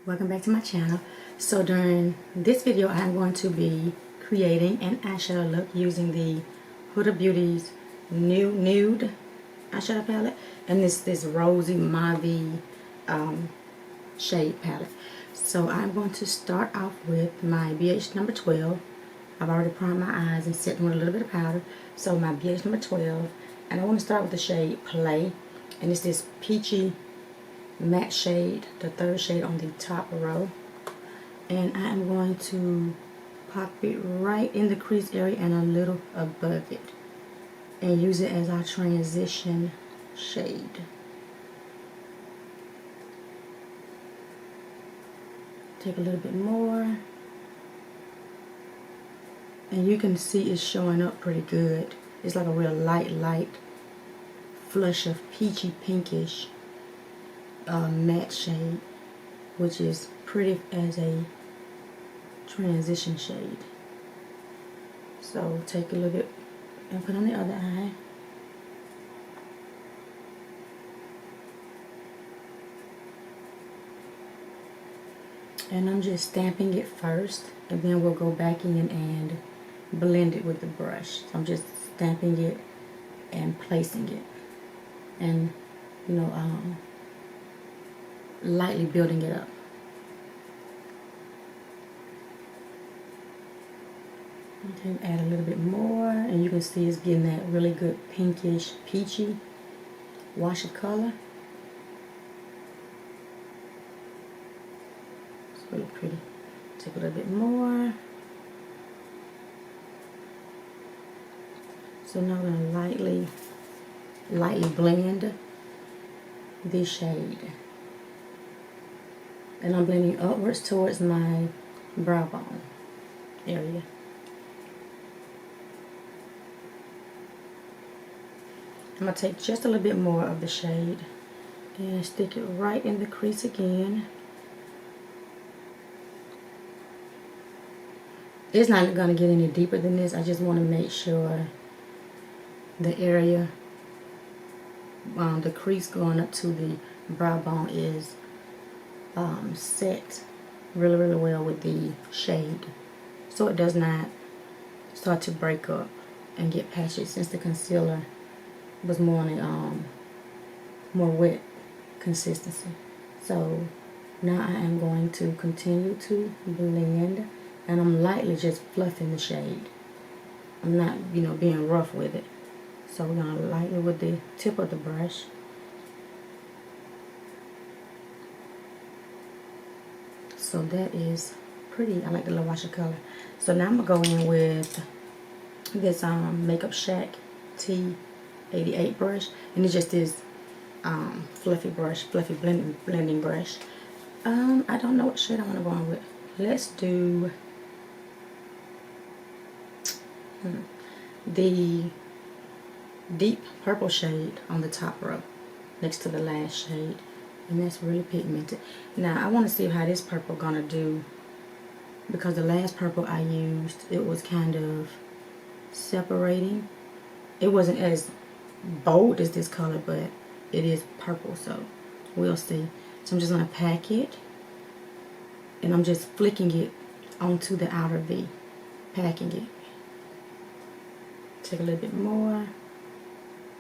Welcome back to my channel. So during this video I'm going to be creating an eyeshadow look using the Huda Beauty's new nude eyeshadow palette, and this rosy Mauvy shade palette. So I'm going to start off with my BH number 12. I've already primed my eyes and set them with a little bit of powder. So my BH number 12, and I want to start with the shade Play, and it's this peachy matte shade, the third shade on the top row, and I am going to pop it right in the crease area and a little above it and use it as our transition shade. Take a little bit more, and you can see it's showing up pretty good. It's like a real light flush of peachy pinkish matte shade, which is pretty as a transition shade. So take a little bit and put on the other eye. And I'm just stamping it first, and then we'll go back in and blend it with the brush. So I'm just stamping it and placing it, and lightly building it up. Okay, add a little bit more, and you can see it's getting that really good pinkish, peachy wash of color. It's really pretty. Take a little bit more. So now I'm going to lightly blend this shade. And I'm blending upwards towards my brow bone area. I'm going to take just a little bit more of the shade and stick it right in the crease again. It's not going to get any deeper than this. I just want to make sure the area, the crease going up to the brow bone is set really well with the shade, so it does not start to break up and get patchy, since the concealer was more on a more wet consistency. So now I am going to continue to blend, and I'm lightly just fluffing the shade. I'm not being rough with it. So we're going to lightly with the tip of the brush so that is pretty. I like the little wash of color. So now I'm going to go in with this Makeup Shack T88 brush, and it's just this fluffy blending brush. I don't know what shade I want to go in with. Let's do the deep purple shade on the top row next to the last shade, and that's really pigmented. Now I want to see how this purple gonna do, because the last purple I used, it was kind of separating. It wasn't as bold as this color, but it is purple, so we'll see. So I'm just gonna pack it, and I'm just flicking it onto the outer V, packing it. Take a little bit more.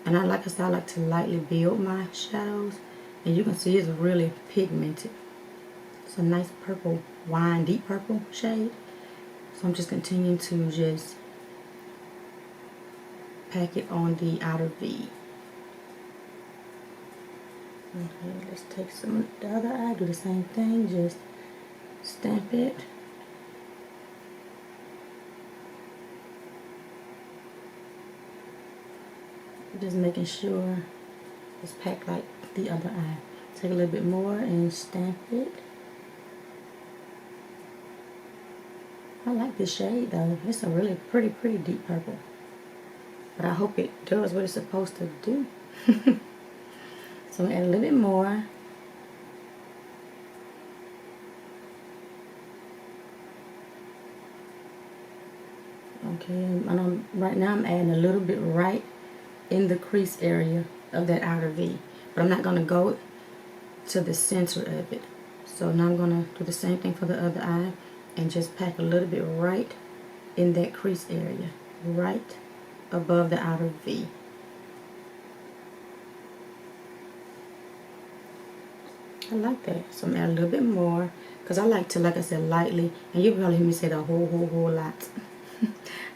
And like I said, I like to lightly build my shadows, and you can see it's really pigmented. It's a nice purple, wine, deep purple shade. So I'm just continuing to just pack it on the outer V. Okay, let's take some of the other eye, do the same thing, just stamp it. Just making sure it's packed like the other eye. Take a little bit more and stamp it. I like this shade though. It's a really pretty deep purple. But I hope it does what it's supposed to do. So I'm gonna add a little bit more. Okay, and right now I'm adding a little bit right in the crease area of that outer V, but I'm not going to go to the center of it. So now I'm going to do the same thing for the other eye and just pack a little bit right in that crease area, right above the outer V. I like that. So I'm going to add a little bit more because I like to, like I said, lightly, and you probably hear me say that a whole lot.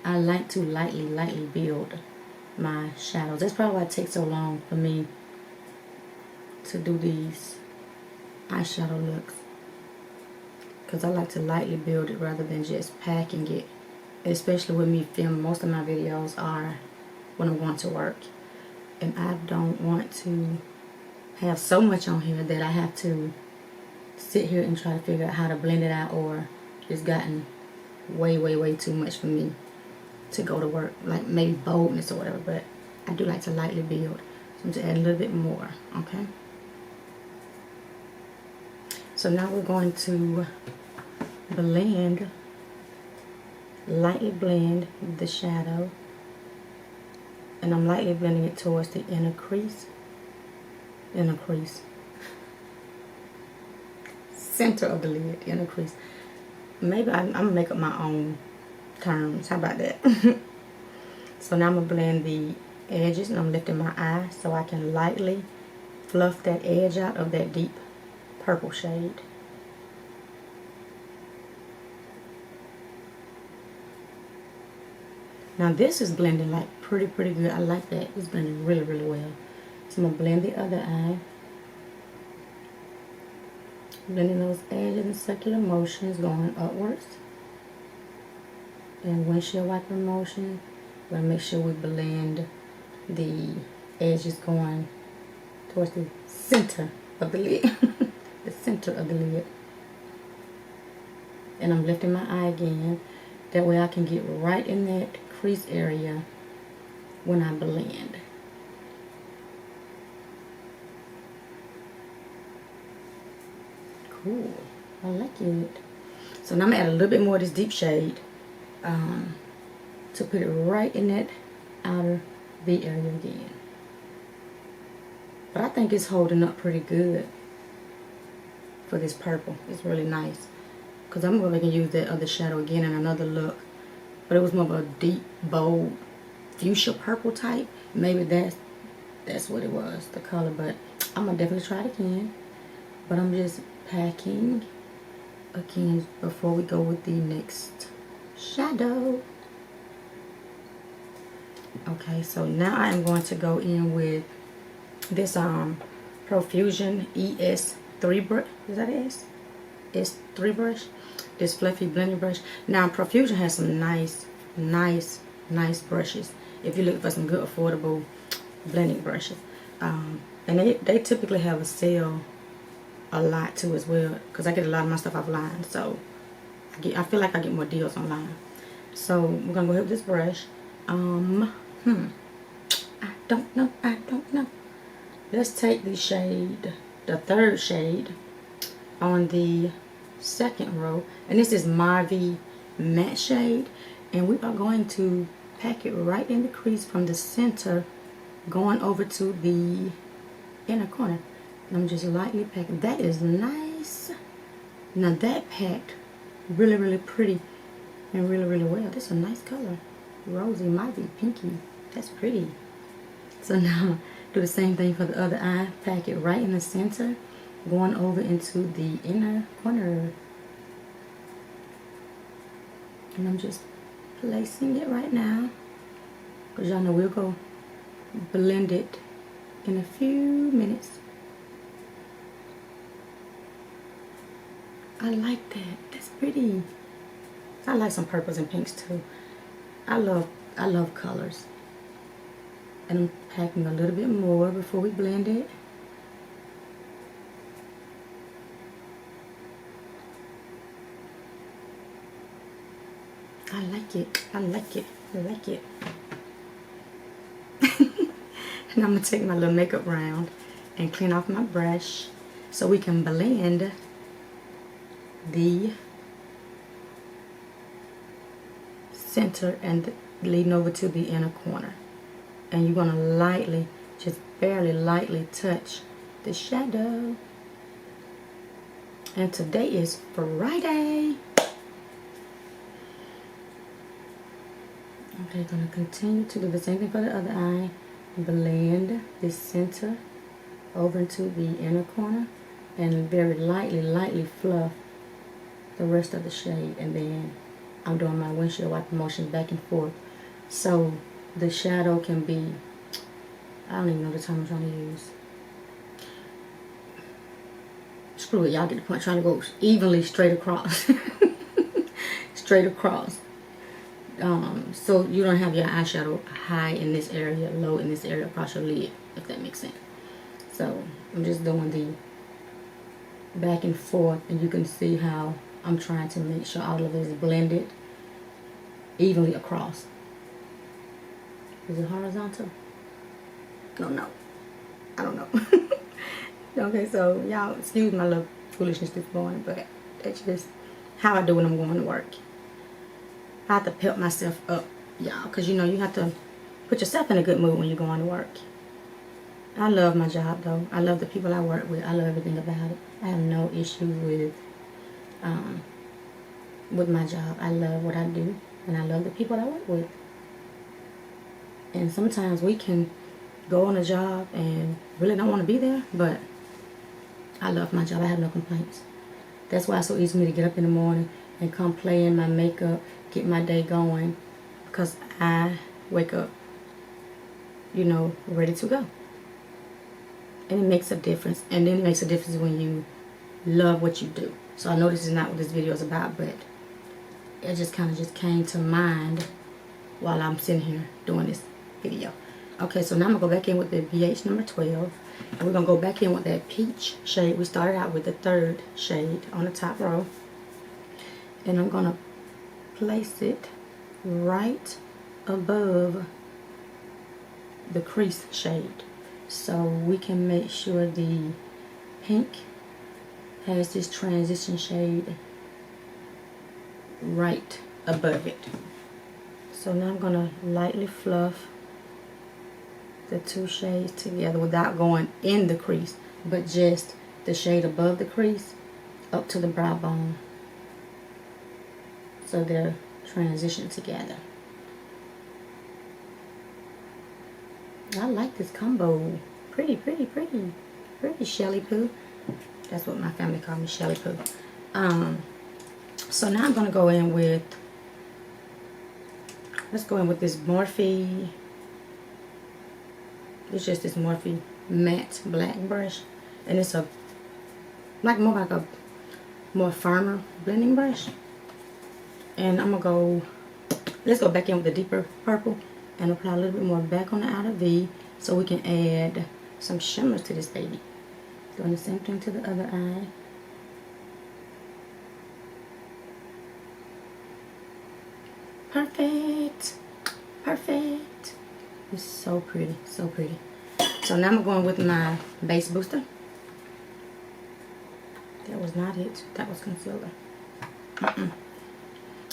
I like to lightly build my shadows. That's probably why it takes so long for me to do these eyeshadow looks, because I like to lightly build it rather than just packing it, especially with me filming. Most of my videos are when I'm going to work, and I don't want to have so much on here that I have to sit here and try to figure out how to blend it out, or it's gotten way too much for me to go to work, like maybe boldness or whatever. But I do like to lightly build, so I'm just add a little bit more. Okay, so now we're going to lightly blend the shadow, and I'm lightly blending it towards the inner crease, center of the lid, inner crease. Maybe I'm gonna make up my own terms. How about that? So now I'm gonna blend the edges, and I'm lifting my eye so I can lightly fluff that edge out of that deep purple shade. Now this is blending like pretty good. I like that. It's blending really well. So I'm gonna blend the other eye, blending those edges in circular motions going upwards, and windshield wiper motion. We're gonna make sure we blend the edges going towards the center of the lid. The center of the lid. And I'm lifting my eye again. That way I can get right in that crease area when I blend. Cool. I like it. So now I'm going to add a little bit more of this deep shade to put it right in that outer V area again. But I think it's holding up pretty good for this purple. It's really nice. Because I'm going to use that other shadow again in another look. But it was more of a deep, bold, fuchsia purple type. Maybe that's what it was, the color. But I'm going to definitely try it again. But I'm just packing again before we go with the next shadow. Okay, so now I am going to go in with this Profusion ES3 brush. Is that it? S3 brush. This fluffy blending brush. Now Profusion has some nice brushes. If you're looking for some good affordable blending brushes, and they typically have a sale a lot too as well, because I get a lot of my stuff offline, so I feel like I get more deals online. So we're gonna go ahead with this brush. I don't know. Let's take the shade, the third shade on the second row, and this is Mauvy matte shade, and we are going to pack it right in the crease from the center going over to the inner corner. And I'm just lightly packing. That is nice. Now that packed really pretty and really well. This is a nice color. Rosy, Mauvy, pinky. That's pretty. So now do the same thing for the other eye. Pack it right in the center, going over into the inner corner. And I'm just placing it right now, because y'all know we'll go blend it in a few minutes. I like that. That's pretty. I like some purples and pinks too. I love colors. And I'm packing a little bit more before we blend it. I like it. And I'm going to take my little makeup round and clean off my brush so we can blend the center and leading over to the inner corner. And you're going to lightly, just barely lightly touch the shadow. And today is Friday. Okay, gonna continue to do the same thing for the other eye. Blend the center over into the inner corner and very lightly fluff the rest of the shade. And then I'm doing my windshield wiper motion back and forth so the shadow can be, I don't even know the time I'm trying to use. Screw it, y'all get the point. Trying to go evenly straight across. Straight across. So you don't have your eyeshadow high in this area, low in this area across your lid, if that makes sense. So I'm just doing the back and forth, and you can see how I'm trying to make sure all of it is blended evenly across. Is it horizontal? No. I don't know. Okay, so y'all excuse my little foolishness this morning, but that's just how I do when I'm going to work. I have to pep myself up, y'all, because you know you have to put yourself in a good mood when you're going to work. I love my job, though. I love the people I work with. I love everything about it. I have no issues with my job. I love what I do, and I love the people I work with. And sometimes we can go on a job and really don't want to be there, but I love my job. I have no complaints. That's why it's so easy for me to get up in the morning and come play in my makeup, get my day going, because I wake up, you know, ready to go. And it makes a difference. And then it makes a difference when you love what you do. So I know this is not what this video is about, but it just kind of just came to mind while I'm sitting here doing this video. Okay, so now I'm going to go back in with the BH number 12. And we're going to go back in with that peach shade. We started out with the third shade on the top row. And I'm going to place it right above the crease shade, so we can make sure the pink has this transition shade right above it. So now I'm going to lightly fluff the two shades together without going in the crease, but just the shade above the crease up to the brow bone, so they're transitioned together. I like this combo. Pretty Shelly Poo. That's what my family called me, Shelly Poo. So now I'm going to go in with, let's go in with this Morphe. It's just this Morphe matte black brush, and it's a more like a more firmer blending brush. And I'm gonna let's go back in with the deeper purple and apply a little bit more back on the outer V, so we can add some shimmers to this baby. Doing the same thing to the other eye. Perfect. It's so pretty, so pretty. So now I'm going with my base booster. That was not it. That was concealer.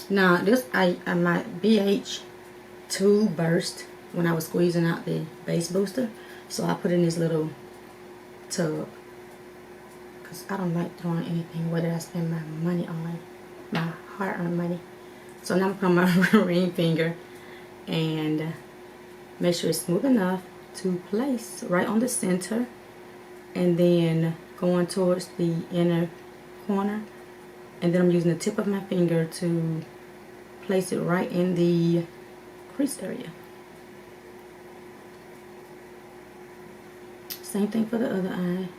Now this, my BH2 burst when I was squeezing out the base booster, so I put in this little tub because I don't like throwing anything whether I spend my money on, my hard-earned money. So now I'm putting my ring finger and make sure it's smooth enough to place right on the center, and then going towards the inner corner, and then I'm using the tip of my finger to place it right in the crease area. Same thing for the other eye.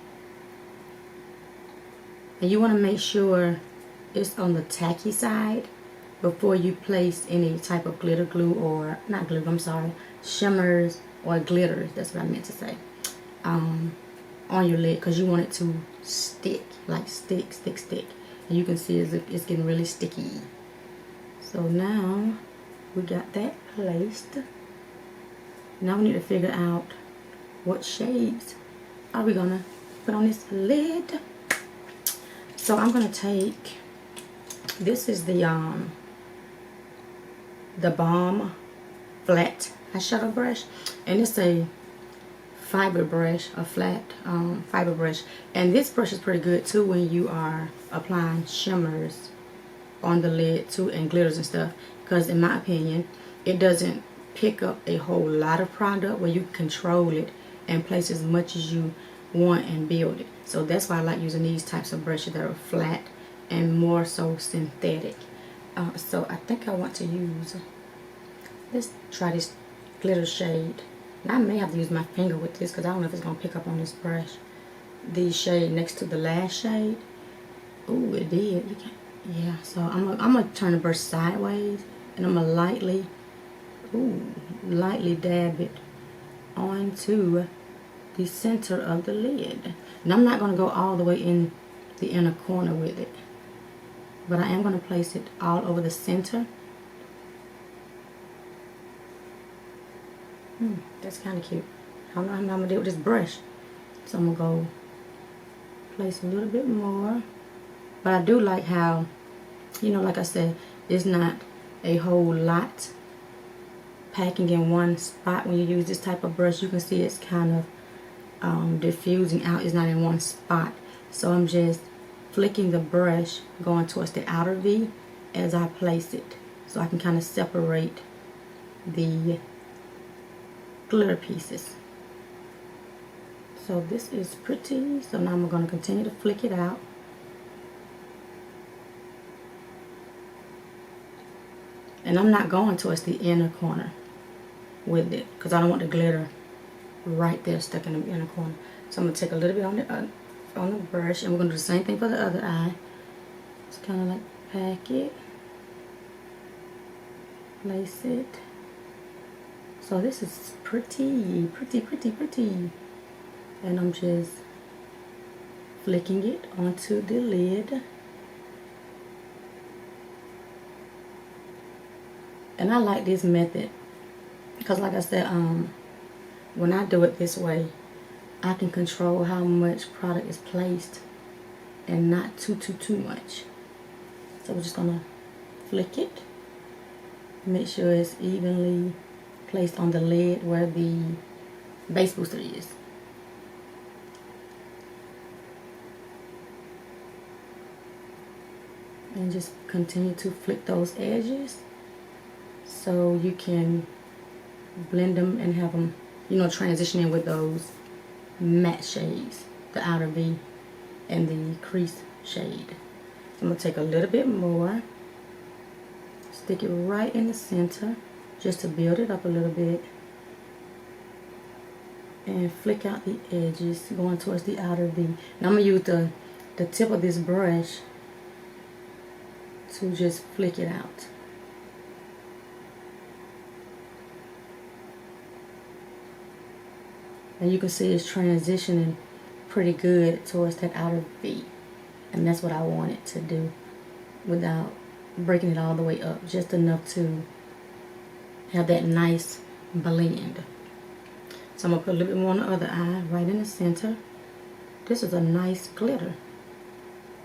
And you want to make sure it's on the tacky side before you place any type of glitter glue, or not glue, I'm sorry, shimmers or glitters, that's what I meant to say, on your lid, because you want it to stick, like stick. And you can see it's getting really sticky. So now we got that placed. Now we need to figure out what shades are we gonna put on this lid. So I'm gonna take, this is the Balm flat eyeshadow brush, and it's a fiber brush, a flat fiber brush. And this brush is pretty good too when you are applying shimmers on the lid too, and glitters and stuff, because in my opinion it doesn't pick up a whole lot of product where you control it and place as much as you want and build it. So that's why I like using these types of brushes that are flat and more so synthetic. So I think I want to use, let's try this glitter shade. Now I may have to use my finger with this because I don't know if it's going to pick up on this brush. The shade next to the last shade. Ooh, it did. You can't, yeah, so I'm gonna turn the brush sideways and I'm gonna lightly dab it onto the center of the lid. And I'm not gonna go all the way in the inner corner with it, but I am gonna place it all over the center. That's kind of cute. I don't know how I'm gonna do it with this brush, so I'm gonna go place a little bit more. But I do like how, you know, like I said, it's not a whole lot packing in one spot. When you use this type of brush, you can see it's kind of diffusing out. It's not in one spot. So I'm just flicking the brush going towards the outer V as I place it, so I can kind of separate the glitter pieces. So this is pretty. So now I'm going to continue to flick it out. And I'm not going towards the inner corner with it because I don't want the glitter right there stuck in the inner corner. So I'm going to take a little bit on the brush, and we're going to do the same thing for the other eye. Just kind of like pack it, place it. So this is pretty. And I'm just flicking it onto the lid. And I like this method because, like I said, when I do it this way, I can control how much product is placed and not too much. So we're just gonna flick it, make sure it's evenly placed on the lid where the base booster is. And just continue to flick those edges so you can blend them and have them, you know, transitioning with those matte shades, the outer V and the crease shade. So I'm going to take a little bit more, stick it right in the center just to build it up a little bit, and flick out the edges going towards the outer V. Now I'm going to use the tip of this brush to just flick it out. And you can see it's transitioning pretty good towards that outer V. And that's what I want it to do without breaking it all the way up. Just enough to have that nice blend. So I'm going to put a little bit more on the other eye, right in the center. This is a nice glitter.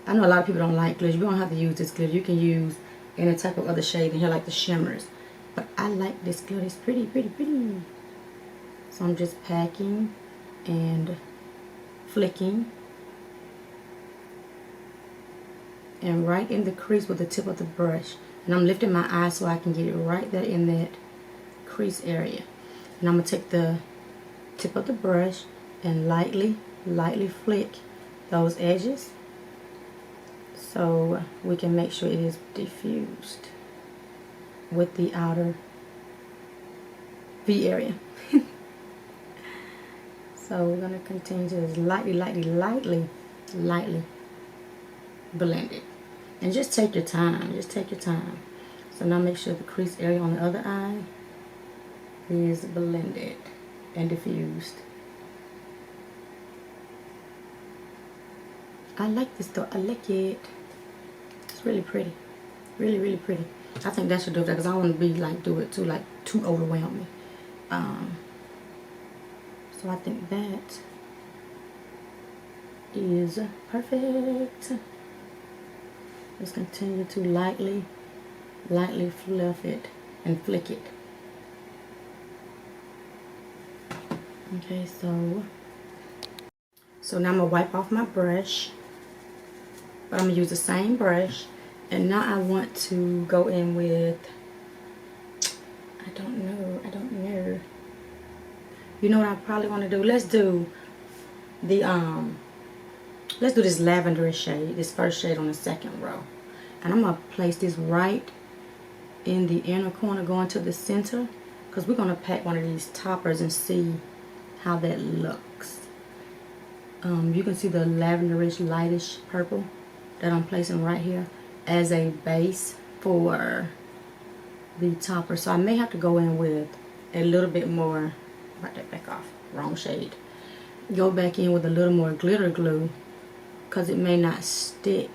I know a lot of people don't like glitter. You don't have to use this glitter. You can use any type of other shade in here, like the shimmers. But I like this glitter. It's pretty. So I'm just packing and flicking. And right in the crease with the tip of the brush. And I'm lifting my eye so I can get it right there in that crease area. And I'm going to take the tip of the brush and lightly flick those edges so we can make sure it is diffused with the outer V area. So we're going to continue to just lightly blend it. And just take your time. So now make sure the crease area on the other eye is blended and diffused. I like this though. I like it. It's really pretty. Really pretty. I think that should do that because I don't want to be like do it too overwhelming. So I think that is perfect. Just continue to lightly fluff it and flick it. Okay, so now I'm gonna wipe off my brush, but I'm gonna use the same brush, and now I want to go in with, I don't know. You know what I probably want to do? Let's do the let's do this lavender shade, this first shade on the second row, and I'm gonna place this right in the inner corner, going to the center, because we're gonna pack one of these toppers and see how that looks. You can see the lavenderish lightish purple that I'm placing right here as a base for the topper. So I may have to go in with a little bit more, wipe that back off, wrong shade. Go back in with a little more glitter glue, because it may not stick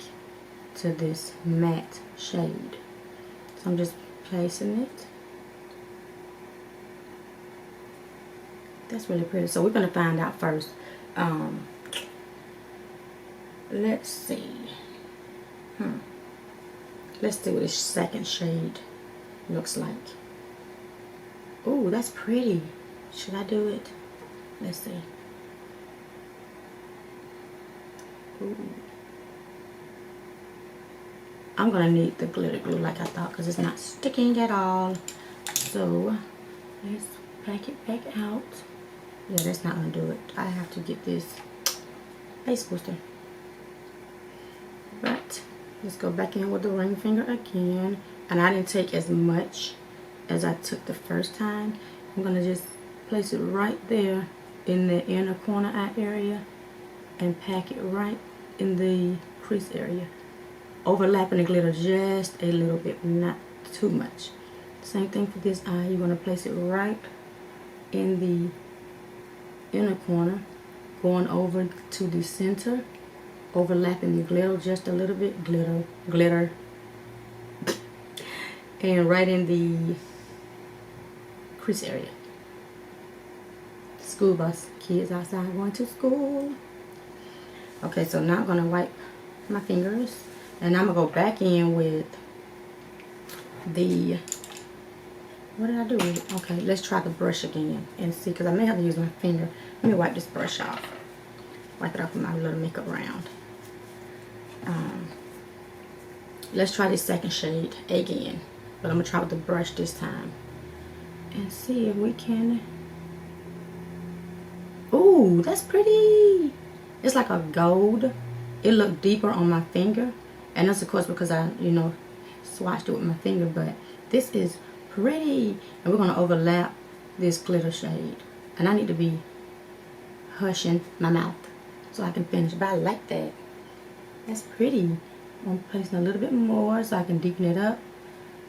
to this matte shade. So I'm just placing it. That's really pretty. So we're going to find out first. Let's see. Let's see what this second shade looks like. Ooh, that's pretty. Should I do it? Let's see. Ooh. I'm gonna need the glitter glue like I thought, because it's not sticking at all. So let's pack it back out. Yeah, that's not gonna do it. I have to get this base booster. But let's go back in with the ring finger again. And I didn't take as much as I took the first time. I'm gonna just place it right there in the inner corner eye area and pack it right in the crease area, overlapping the glitter just a little bit, not too much. Same thing for this eye. You're gonna place it right in the inner corner, going over to the center, overlapping the glitter just a little bit, glitter, and right in the crease area. School bus, kids outside going to school. Okay, so now I'm gonna wipe my fingers, and I'm gonna go back in with the, what did I do with it? Okay, let's try the brush again and see, because I may have to use my finger. Let me wipe this brush off. Wipe it off with my little makeup round. Let's try this second shade again, but I'm gonna try with the brush this time and see if we can. Ooh, that's pretty. It's like a gold. It looked deeper on my finger, and that's of course because I, swatched it with my finger, but this is pretty. And we're gonna overlap this glitter shade, and I need to be hushing my mouth so I can finish, but I like that. That's pretty. I'm placing a little bit more so I can deepen it up.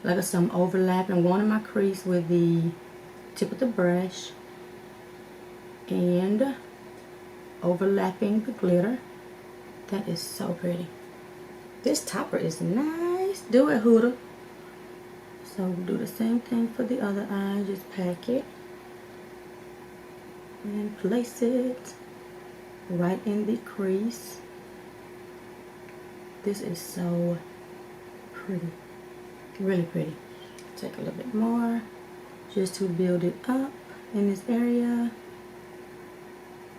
Like some overlap, and going in my crease with the tip of the brush and overlapping the glitter. That is so pretty. This topper is nice. Do it, Huda. So do the same thing for the other eye. Just pack it and place it right in the crease. This is so pretty. Really pretty. Take a little bit more just to build it up in this area.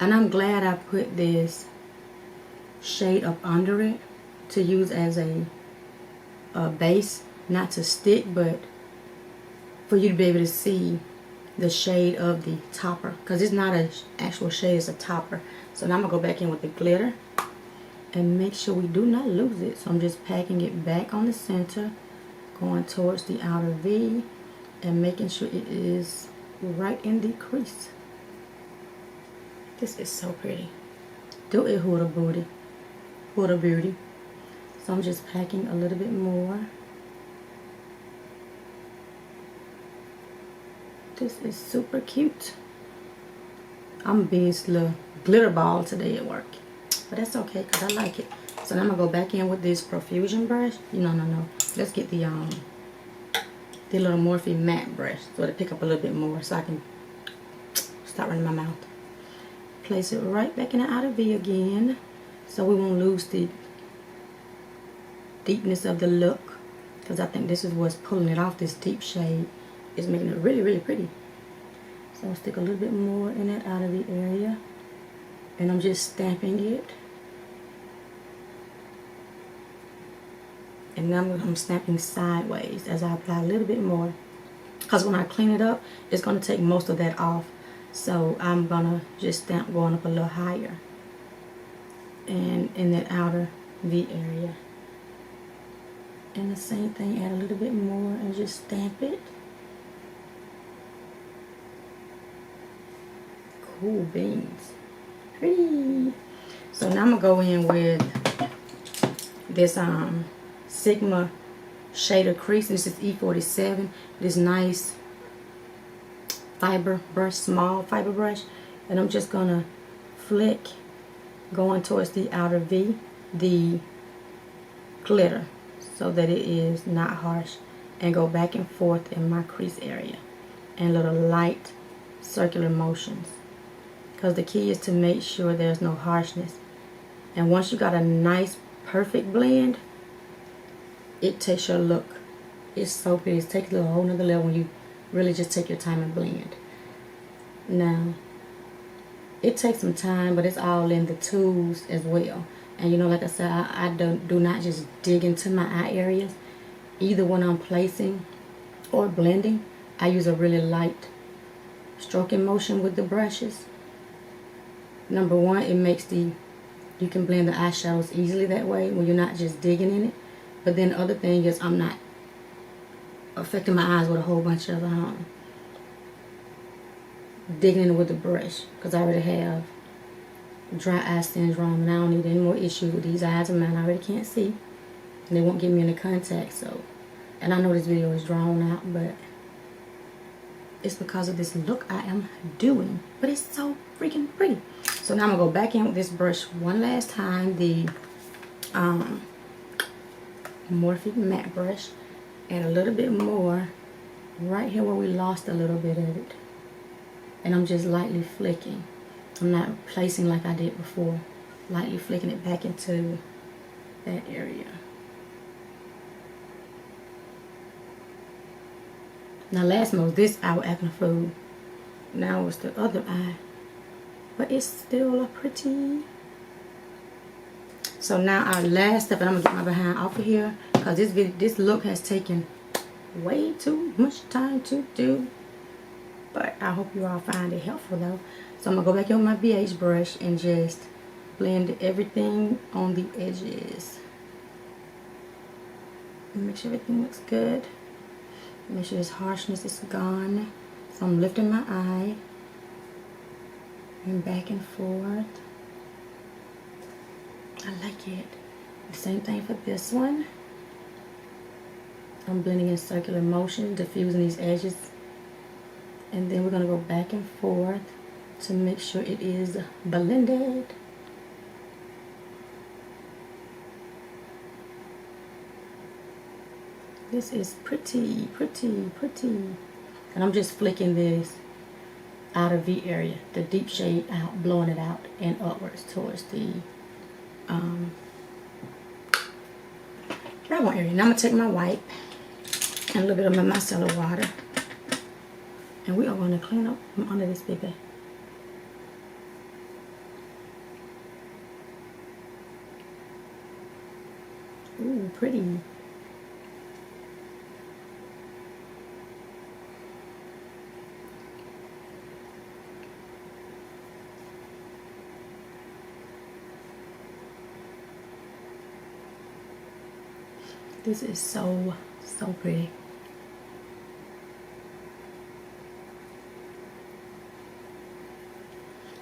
And I'm glad I put this shade up under it to use as a base, not to stick, but for you to be able to see the shade of the topper, because it's not an actual shade, it's a topper. So now I'm gonna go back in with the glitter and make sure we do not lose it. So I'm just packing it back on the center, going towards the outer V, and making sure it is right in the crease. This is so pretty. Do it, Huda Booty. Huda Beauty. So I'm just packing a little bit more. This is super cute. I'm being a little glitter ball today at work, but that's okay because I like it. So now I'm gonna go back in with this profusion brush. No. Let's get the little Morphe matte brush so to pick up a little bit more, so I can start running my mouth. Place it right back in the outer V again, so we won't lose the deepness of the look, because I think this is what's pulling it off. This deep shade is making it really, really pretty. So I'll stick a little bit more in that outer V area. And I'm just stamping it. And now I'm stamping sideways as I apply a little bit more. Because when I clean it up, it's going to take most of that off. So I'm going to just stamp going up a little higher. And in that outer V area. And the same thing, add a little bit more and just stamp it. Cool beans. Pretty. So now I'm going to go in with this Sigma shader crease. This is E47. This nice fiber brush, small fiber brush. And I'm just going to flick going towards the outer V, the glitter, so that it is not harsh, and go back and forth in my crease area and little light circular motions, because the key is to make sure there's no harshness. And once you got a nice perfect blend, it takes your look, it's so pretty. It takes it to a whole nother level when you really just take your time and blend. Now it takes some time, but it's all in the tools as well. And you know, like I said, I do not just dig into my eye areas. Either when I'm placing or blending, I use a really light stroking motion with the brushes. Number one, it makes you can blend the eyeshadows easily that way when you're not just digging in it. But then the other thing is I'm not affecting my eyes with a whole bunch of digging in with the brush, because I already have dry eye syndrome and I don't need any more issues with these eyes of mine. I already can't see and they won't get me into contact. So, and I know this video is drawn out, but it's because of this look I am doing. But it's so freaking pretty. So now I'm gonna go back in with this brush one last time, the Morphe matte brush, and a little bit more right here where we lost a little bit of it. And I'm just lightly flicking. I'm not placing like I did before. Lightly flicking it back into that area. Now last month, this eye was acting a fool. Now it's the other eye. But it's still a pretty. So now our last step, and I'm going to get my behind off of here, because this look has taken way too much time to do. But I hope you all find it helpful though. So I'm going to go back in with my BH brush and just blend everything on the edges. Make sure everything looks good. Make sure this harshness is gone. So I'm lifting my eye and back and forth. I like it. The same thing for this one. I'm blending in circular motion, diffusing these edges. And then we're going to go back and forth to make sure it is blended. This is pretty, pretty, pretty. And I'm just flicking this outer V area, the deep shade out, blowing it out and upwards towards the brown area. Now I'm going to take my wipe and a little bit of my micellar water. And we are going to clean up from under this baby. Ooh, pretty. This is so, so pretty.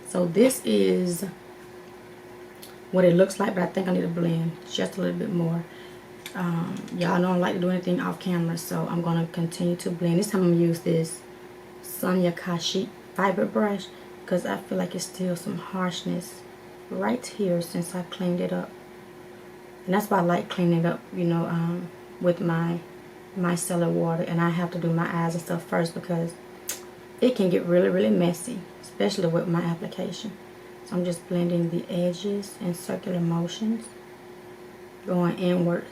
So this is what it looks like, but I think I need to blend just a little bit more. Y'all know I don't like to do anything off camera, so I'm going to continue to blend. This time I'm going to use this Sonia Kashif fiber brush, because I feel like it's still some harshness right here since I cleaned it up. And that's why I like cleaning it up, you know, with my micellar water. And I have to do my eyes and stuff first, because it can get really, really messy, especially with my application. So I'm just blending the edges in circular motions, going inwards.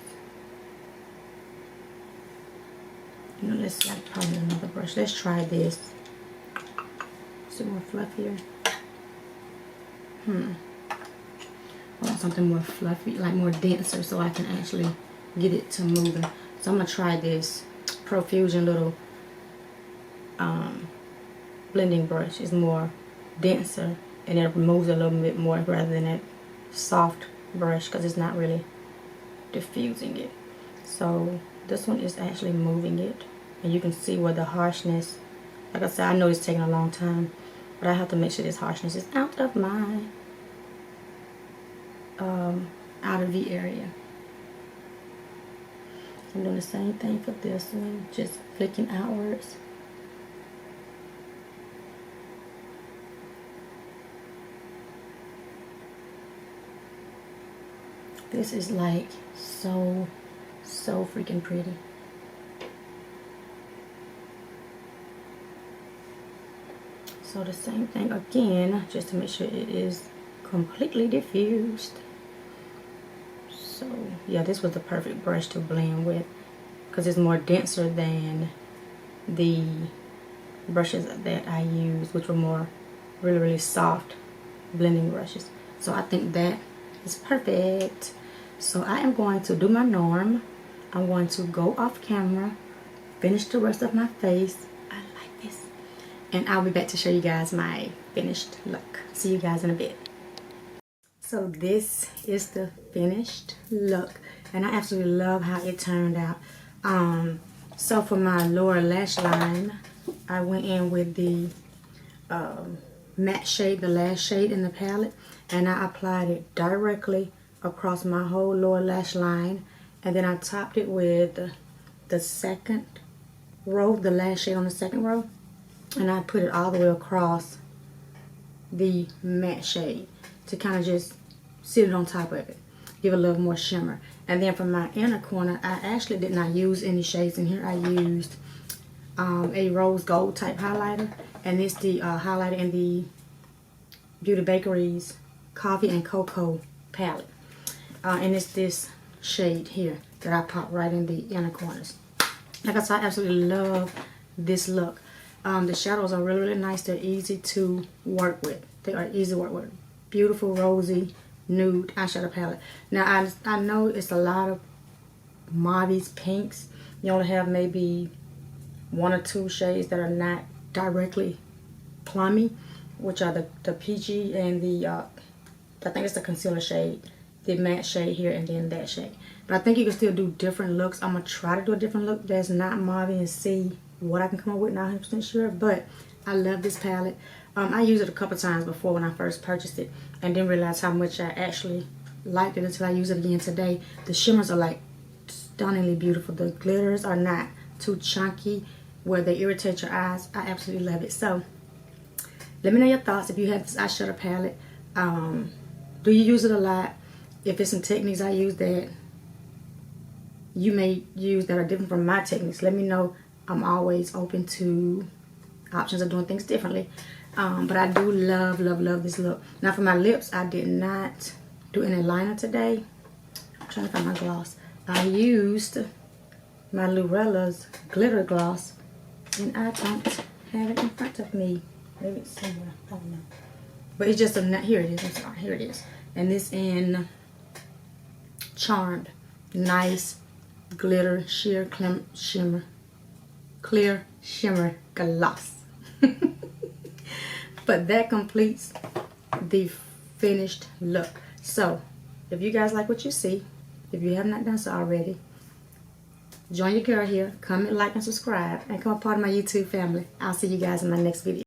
You know, let's like probably another brush. Let's try this. Is it more fluffier? I want something more fluffy, like more denser, so I can actually get it to moving. So I'm gonna try this Profusion little blending brush. It's more denser and it moves a little bit more rather than that soft brush, because it's not really diffusing it. So this one is actually moving it, and you can see where the harshness, like I said, I know it's taking a long time, but I have to make sure this harshness is out of my outer V area. I'm doing the same thing for this one, just flicking outwards. This is like so freaking pretty. So the same thing again, just to make sure it is completely diffused. So yeah, this was the perfect brush to blend with, because it's more denser than the brushes that I used, which were more really soft blending brushes. So I think that is perfect. So I am going to do my norm. I'm going to go off camera, finish the rest of my face. I like this. And I'll be back to show you guys my finished look. See you guys in a bit. So this is the finished look, and I absolutely love how it turned out. So for my lower lash line, I went in with the matte shade, the last shade in the palette, and I applied it directly across my whole lower lash line, and then I topped it with the second row, the last shade on the second row, and I put it all the way across the matte shade to kind of just sit it on top of it, give it a little more shimmer. And then for my inner corner, I actually did not use any shades in here. I used a rose gold type highlighter, and it's the highlighter in the Beauty Bakery's Coffee and Cocoa palette, and it's this shade here that I popped right in the inner corners. Like I said, I absolutely love this look. The shadows are really nice. They're easy to work with. They are easy to work with. Beautiful rosy nude eyeshadow palette. Now I know it's a lot of mauves, pinks. You only have maybe one or two shades that are not directly plummy, which are the peachy and the I think it's the concealer shade, the matte shade here, and then that shade. But I think you can still do different looks. I'm gonna try to do a different look that's not mauve and see what I can come up with. Not 100% sure, but I love this palette. I used it a couple times before when I first purchased it, and didn't realize how much I actually liked it until I use it again today. The shimmers are like stunningly beautiful. The glitters are not too chunky where they irritate your eyes. I absolutely love it. So let me know your thoughts if you have this eyeshadow palette. Do you use it a lot? If it's some techniques I use that you may use that are different from my techniques, let me know. I'm always open to options of doing things differently. But I do love this look. Now for my lips, I did not do any liner today. I'm trying to find my gloss. I used my Lurella's glitter gloss, and I don't have it in front of me. Maybe it's somewhere, I don't know. But it's just a, here it is, I'm sorry, here it is. And this in Charmed. Nice glitter sheer clear shimmer gloss. But that completes the finished look. So if you guys like what you see, if you have not done so already, join your girl here, comment, like, and subscribe, and become a part of my YouTube family. I'll see you guys in my next video.